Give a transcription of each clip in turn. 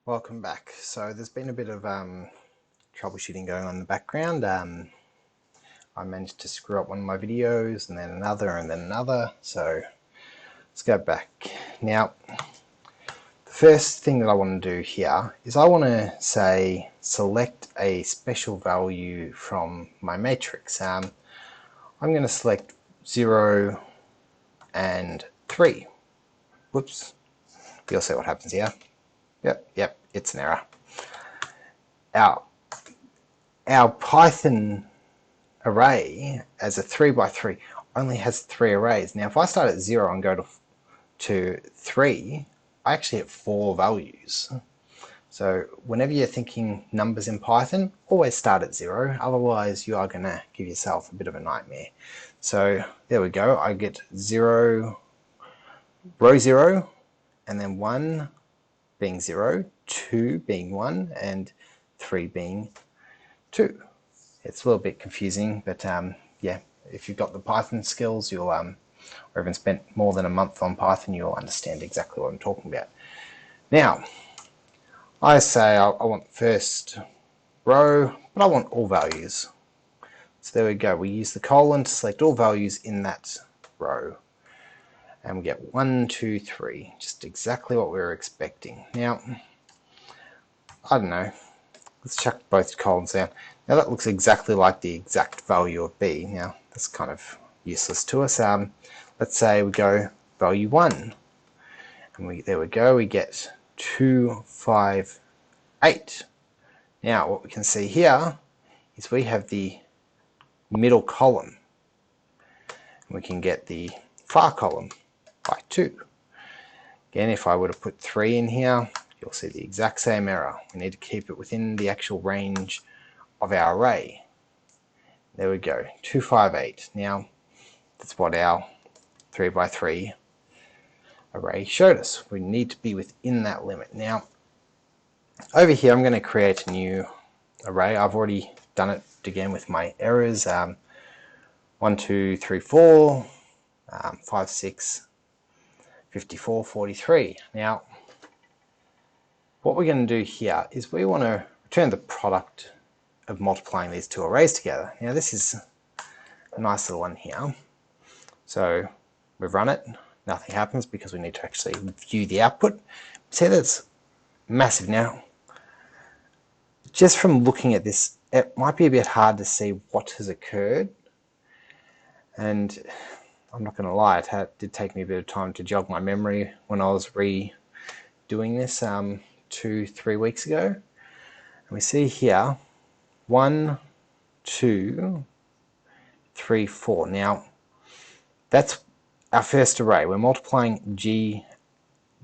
Welcome back. So there's been a bit of troubleshooting going on in the background. I managed to screw up one of my videos and then another. So let's go back. Now, the first thing that I want to do here is I want to say select a special value from my matrix. I'm going to select 0 and 3. Whoops. You'll see what happens here. Yep, it's an error. Our Python array as a 3x3 only has 3 arrays. Now if I start at 0 and go to 3, I actually have 4 values. So whenever you're thinking numbers in Python, always start at 0, otherwise you are going to give yourself a bit of a nightmare. So there we go, I get 0, row 0, and then 1 being 0, 2 being 1, and 3 being 2. It's a little bit confusing, but yeah, if you've got the Python skills, you'll or even spent more than a month on Python, you'll understand exactly what I'm talking about. Now, I say I want the first row, but I want all values. So there we go. We use the colon to select all values in that row. And we get 1, 2, 3, just exactly what we were expecting. Now, I don't know, let's chuck both columns down. Now that looks exactly like the exact value of B. Now, that's kind of useless to us. Let's say we go value 1, and there we go, we get 2, 5, 8. Now, what we can see here is we have the middle column, and we can get the far column by 2. Again, if I were to put 3 in here, you'll see the exact same error. We need to keep it within the actual range of our array. There we go, 2, 5, 8. Now, that's what our 3x3 array showed us. We need to be within that limit. Now, over here, I'm going to create a new array. I've already done it again with my errors. 1, 2, 3, 4, 5, 6, 54, 43. Now, what we're going to do here is we want to return the product of multiplying these two arrays together. Now this is a nice little one here. So we've run it, nothing happens because we need to actually view the output. See, that's massive. Now, just from looking at this, it might be a bit hard to see what has occurred. And I'm not going to lie, it did take me a bit of time to jog my memory when I was redoing this 2-3 weeks ago. And we see here 1, 2, 3, 4. Now that's our first array. We're multiplying G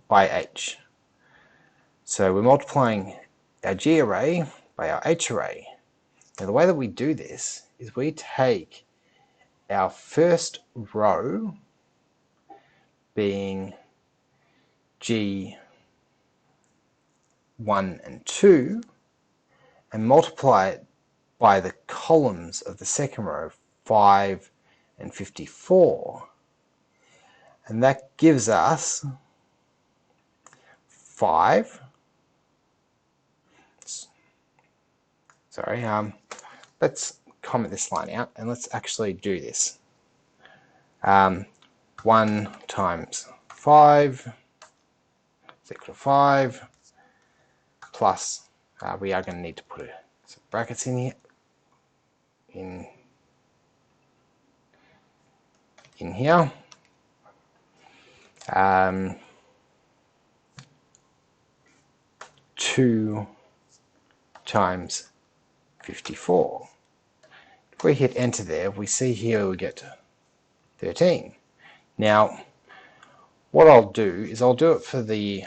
by H. So we're multiplying our G array by our H array. Now the way that we do this is we take our first row being G 1 and 2 and multiply it by the columns of the second row, 5 and 54. And that gives us 5. Sorry, let's comment this line out and let's actually do this. 1 times 5 is equal to 5 plus, we are going to need to put some brackets in here, in here. 2 times 54. If we hit enter there, we see here we get 13. Now, what I'll do is I'll do it for the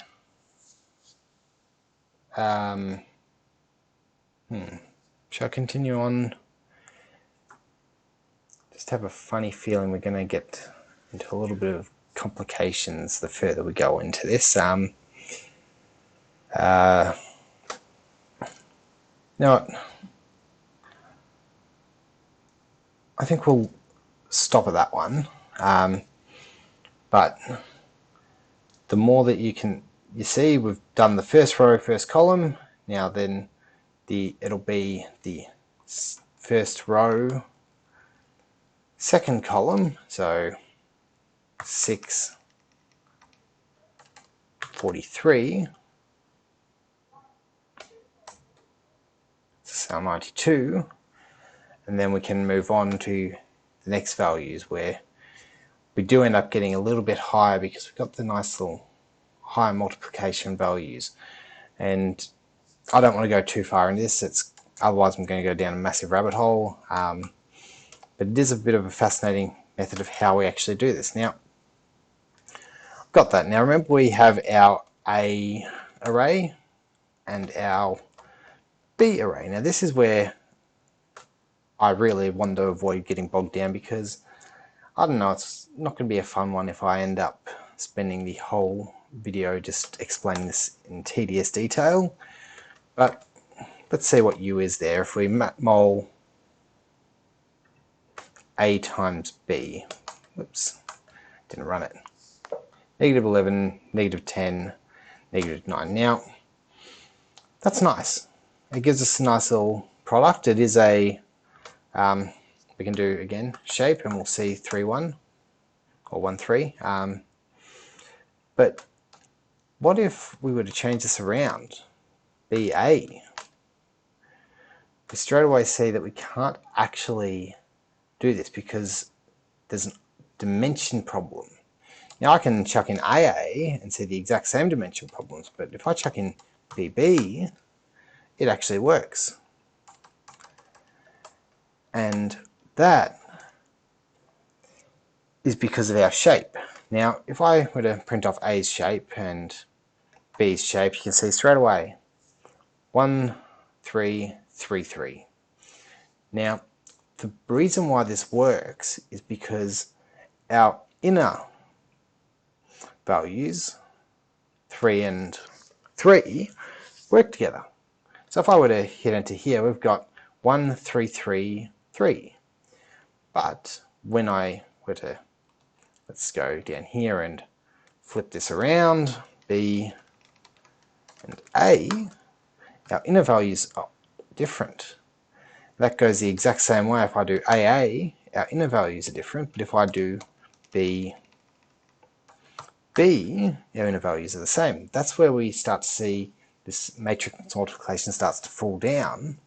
shall I continue on? Just have a funny feeling we're going to get into a little bit of complications the further we go into this. Now, I think we'll stop at that one. But the more that you can you see we've done the first row, first column. Now then it'll be the first row, second column, so 6, 43, cell 92, and then we can move on to the next values where we do end up getting a little bit higher because we've got the nice little high multiplication values. And I don't want to go too far into this, otherwise I'm going to go down a massive rabbit hole. But it is a bit of a fascinating method of how we actually do this. Now, got that. Now remember we have our A array and our B array. Now this is where I really want to avoid getting bogged down because, I don't know, it's not going to be a fun one if I end up spending the whole video just explaining this in tedious detail. But let's see what U is there. If we mol A times B, whoops, didn't run it. -11, -10, -9. Now, that's nice. It gives us a nice little product. It is a, we can do, again, shape, and we'll see 3, 1, or 1, 3. But what if we were to change this around? BA. We straight away see that we can't actually do this because there's a dimension problem. Now I can chuck in AA and see the exact same dimension problems, but if I chuck in BB, it actually works. And that is because of our shape. Now, if I were to print off A's shape and B's shape, you can see straight away 1, 3, 3, 3. Now, the reason why this works is because our inner values, 3 and 3, work together. So if I were to hit enter here, we've got 1, 3, 3, 3. But when I were to, let's go down here and flip this around, B and A, our inner values are different. That goes the exact same way. If I do AA, our inner values are different, but if I do B, our inner values are the same. That's where we start to see this matrix multiplication starts to fall down.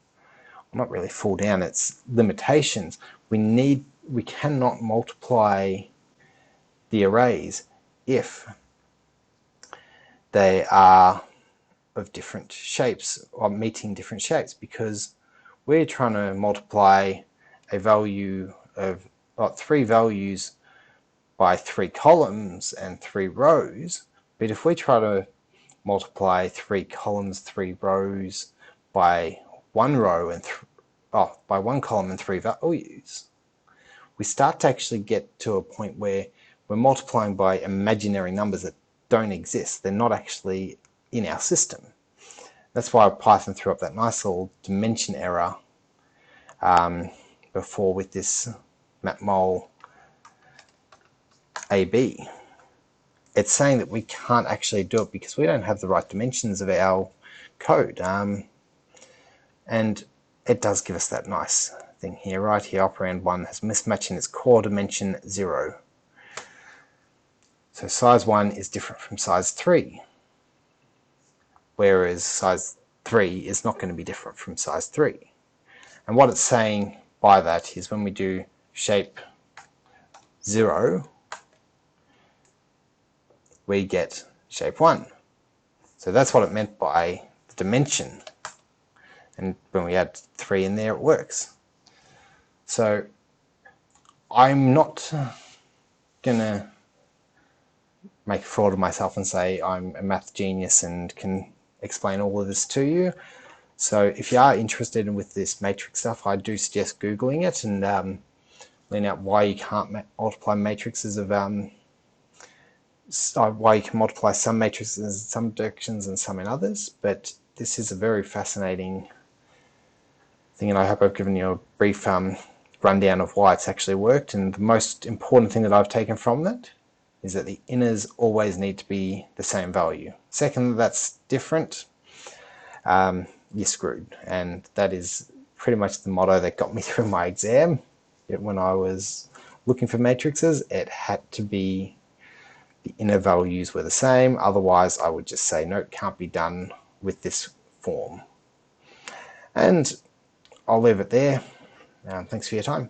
Well, not really fall down, it's limitations. We cannot multiply the arrays if they are of different shapes or meeting different shapes, because we're trying to multiply a value of 3 values by 3 columns and 3 rows, but if we try to multiply 3 columns, 3 rows by 1 row and by 1 column and 3 values, we start to actually get to a point where we're multiplying by imaginary numbers that don't exist. They're not actually in our system. That's why Python threw up that nice little dimension error before with this mapmol AB. It's saying that we can't actually do it because we don't have the right dimensions of our code. And it does give us that nice thing here. Right here, operand 1 has mismatch in its core dimension 0. So size 1 is different from size 3. Whereas size 3 is not going to be different from size 3. And what it's saying by that is when we do shape 0, we get shape 1. So that's what it meant by the dimension. And when we add 3 in there, it works. So I'm not going to make a fraud of myself and say I'm a math genius and can explain all of this to you. So if you are interested in with this matrix stuff, I do suggest Googling it and learn out why you can't multiply matrices of why you can multiply some matrices in some directions and some in others. But this is a very fascinating thing, and I hope I've given you a brief rundown of why it's actually worked. And the most important thing that I've taken from that is that the inners always need to be the same value. Second, that's different, you're screwed. And that is pretty much the motto that got me through my exam. When I was looking for matrices, it had to be the inner values were the same. Otherwise, I would just say, no, it can't be done with this form. And I'll leave it there. Thanks for your time.